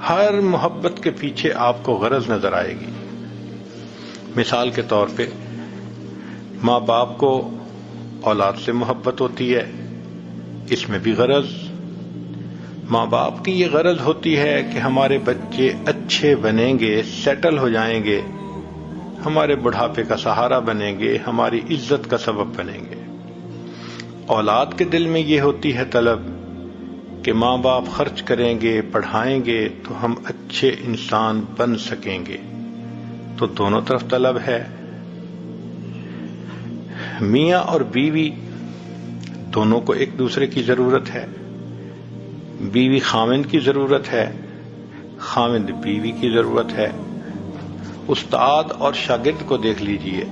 ہر محبت کے پیچھے آپ کو غرض نظر آئے گی۔ مثال کے طور پہ ماں باپ کو اولاد سے محبت ہوتی ہے، اس میں بھی غرض ماں باپ کی یہ غرض ہوتی ہے کہ ہمارے بچے اچھے بنیں گے، سیٹل ہو جائیں گے، ہمارے بڑھاپے کا سہارا بنیں گے، ہماری عزت کا سبب بنیں گے۔ اولاد کے دل میں یہ ہوتی ہے طلب کہ ماں باپ خرچ کریں گے، پڑھائیں گے تو ہم اچھے انسان بن سکیں گے۔ تو دونوں طرف طلب ہے۔ میاں اور بیوی دونوں کو ایک دوسرے کی ضرورت ہے، بیوی خاوند کی ضرورت ہے، خاوند بیوی کی ضرورت ہے۔ استاد اور شاگرد کو دیکھ لیجئے،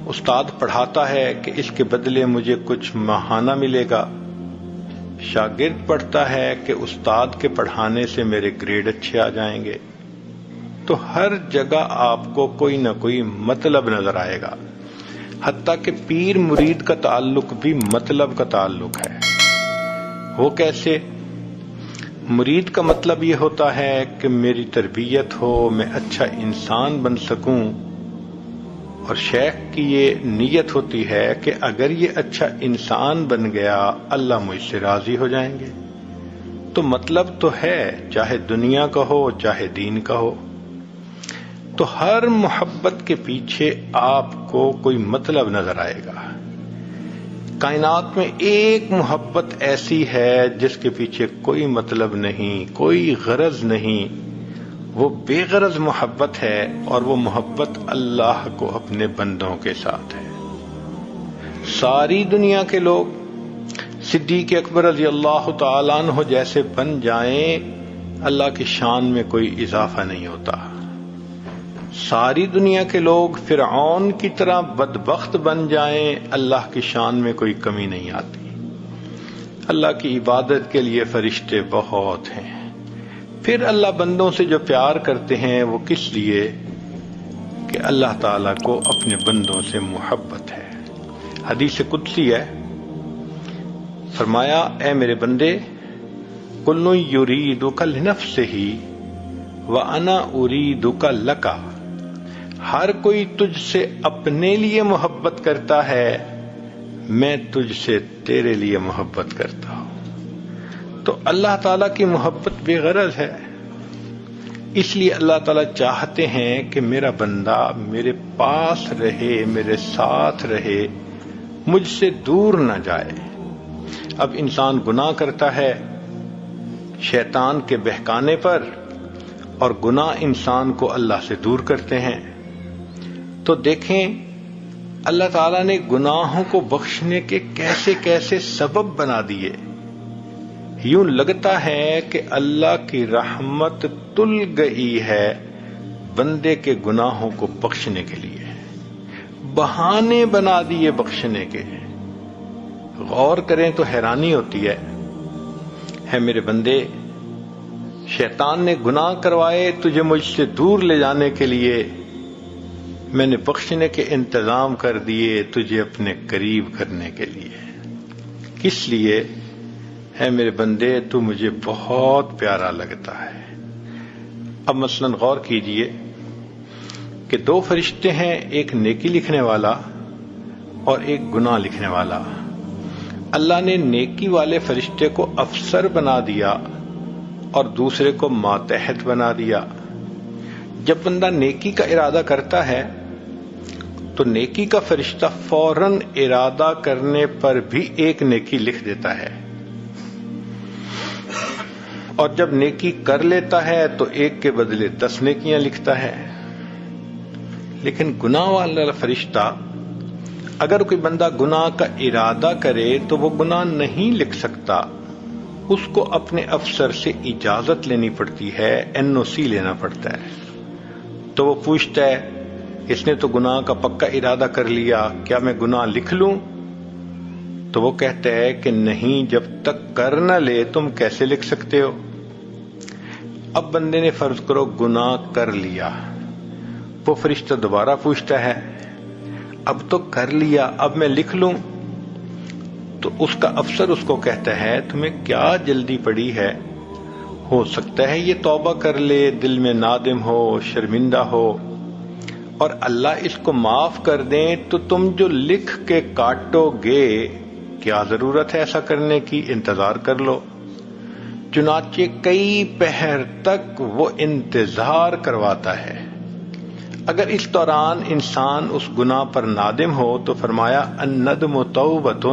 استاد پڑھاتا ہے کہ اس کے بدلے مجھے کچھ ماہانہ ملے گا، شاگرد پڑھتا ہے کہ استاد کے پڑھانے سے میرے گریڈ اچھے آ جائیں گے۔ تو ہر جگہ آپ کو کوئی نہ کوئی مطلب نظر آئے گا، حتیٰ کہ پیر مرید کا تعلق بھی مطلب کا تعلق ہے۔ وہ کیسے؟ مرید کا مطلب یہ ہوتا ہے کہ میری تربیت ہو، میں اچھا انسان بن سکوں، اور شیخ کی یہ نیت ہوتی ہے کہ اگر یہ اچھا انسان بن گیا اللہ مجھ سے راضی ہو جائیں گے۔ تو مطلب تو ہے، چاہے دنیا کا ہو چاہے دین کا ہو۔ تو ہر محبت کے پیچھے آپ کو کوئی مطلب نظر آئے گا۔ کائنات میں ایک محبت ایسی ہے جس کے پیچھے کوئی مطلب نہیں، کوئی غرض نہیں، وہ بے غرض محبت ہے، اور وہ محبت اللہ کو اپنے بندوں کے ساتھ ہے۔ ساری دنیا کے لوگ صدیق اکبر رضی اللہ تعالیٰ عنہ جیسے بن جائیں، اللہ کی شان میں کوئی اضافہ نہیں ہوتا۔ ساری دنیا کے لوگ فرعون کی طرح بدبخت بن جائیں، اللہ کی شان میں کوئی کمی نہیں آتی۔ اللہ کی عبادت کے لیے فرشتے بہت ہیں۔ پھر اللہ بندوں سے جو پیار کرتے ہیں وہ کس لیے؟ کہ اللہ تعالیٰ کو اپنے بندوں سے محبت ہے۔ حدیث قدسی ہے، فرمایا اے میرے بندے، کل یریدک لنفسہ وانا اریدک لک، ہر کوئی تجھ سے اپنے لیے محبت کرتا ہے، میں تجھ سے تیرے لیے محبت کرتا ہوں۔ تو اللہ تعالیٰ کی محبت بے غرض ہے، اس لیے اللہ تعالیٰ چاہتے ہیں کہ میرا بندہ میرے پاس رہے، میرے ساتھ رہے، مجھ سے دور نہ جائے۔ اب انسان گناہ کرتا ہے شیطان کے بہکانے پر، اور گناہ انسان کو اللہ سے دور کرتے ہیں۔ تو دیکھیں اللہ تعالیٰ نے گناہوں کو بخشنے کے کیسے کیسے سبب بنا دیے۔ یوں لگتا ہے کہ اللہ کی رحمت تل گئی ہے بندے کے گناہوں کو بخشنے کے لیے، بہانے بنا دیے بخشنے کے۔ غور کریں تو حیرانی ہوتی ہے میرے بندے، شیطان نے گناہ کروائے تجھے مجھ سے دور لے جانے کے لیے، میں نے بخشنے کے انتظام کر دیے تجھے اپنے قریب کرنے کے لیے۔ کس لیے؟ ہے میرے بندے تو مجھے بہت پیارا لگتا ہے۔ اب مثلا غور کیجئے کہ دو فرشتے ہیں، ایک نیکی لکھنے والا اور ایک گناہ لکھنے والا۔ اللہ نے نیکی والے فرشتے کو افسر بنا دیا اور دوسرے کو ماتحت بنا دیا۔ جب بندہ نیکی کا ارادہ کرتا ہے تو نیکی کا فرشتہ فوراً ارادہ کرنے پر بھی ایک نیکی لکھ دیتا ہے، اور جب نیکی کر لیتا ہے تو ایک کے بدلے 10 نیکیاں لکھتا ہے۔ لیکن گناہ والا فرشتہ، اگر کوئی بندہ گناہ کا ارادہ کرے تو وہ گناہ نہیں لکھ سکتا، اس کو اپنے افسر سے اجازت لینی پڑتی ہے، NOC لینا پڑتا ہے۔ تو وہ پوچھتا ہے اس نے تو گناہ کا پکا ارادہ کر لیا، کیا میں گناہ لکھ لوں؟ تو وہ کہتا ہے کہ نہیں، جب تک کر نہ لے تم کیسے لکھ سکتے ہو؟ اب بندے نے فرض کرو گناہ کر لیا، وہ فرشتہ دوبارہ پوچھتا ہے اب تو کر لیا، اب میں لکھ لوں؟ تو اس کا افسر اس کو کہتا ہے تمہیں کیا جلدی پڑی ہے، ہو سکتا ہے یہ توبہ کر لے، دل میں نادم ہو، شرمندہ ہو، اور اللہ اس کو معاف کر دیں، تو تم جو لکھ کے کاٹو گے، کیا ضرورت ہے ایسا کرنے کی؟ انتظار کر لو۔ چنانچہ کئی پہر تک وہ انتظار کرواتا ہے۔ اگر اس دوران انسان اس گناہ پر نادم ہو تو فرمایا الندم توبۃ،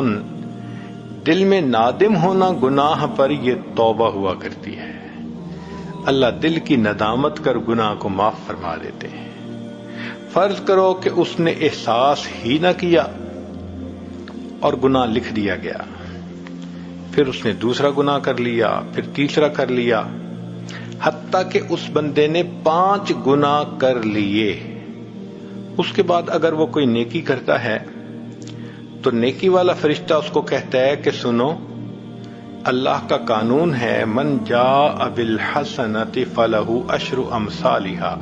دل میں نادم ہونا گناہ پر یہ توبہ ہوا کرتی ہے۔ اللہ دل کی ندامت کر گناہ کو معاف فرما دیتے ہیں۔ فرض کرو کہ اس نے احساس ہی نہ کیا اور گناہ لکھ دیا گیا، پھر اس نے دوسرا گناہ کر لیا، پھر تیسرا کر لیا، حتیٰ کہ اس بندے نے 5 گناہ کر لیے۔ اس کے بعد اگر وہ کوئی نیکی کرتا ہے تو نیکی والا فرشتہ اس کو کہتا ہے کہ سنو، اللہ کا قانون ہے من جاء بالحسنۃ فلہ عشر امثالھا،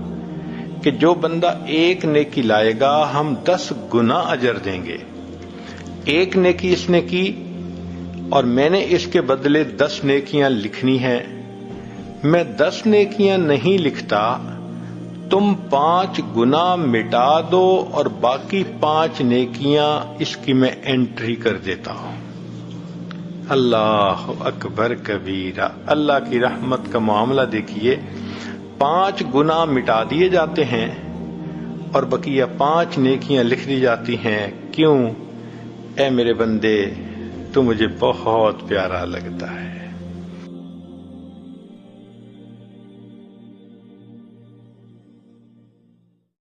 کہ جو بندہ ایک نیکی لائے گا ہم 10 گنا اجر دیں گے۔ ایک نیکی اس نے کی اور میں نے اس کے بدلے 10 نیکیاں لکھنی ہیں۔ میں 10 نیکیاں نہیں لکھتا، تم 5 گنا مٹا دو اور باقی 5 نیکیاں اس کی میں انٹری کر دیتا ہوں۔ اللہ اکبر کبیرہ، اللہ کی رحمت کا معاملہ دیکھیے، 5 گناہ مٹا دیے جاتے ہیں اور بقیہ 5 نیکیاں لکھ دی جاتی ہیں۔ کیوں؟ اے میرے بندے، تو مجھے بہت پیارا لگتا ہے۔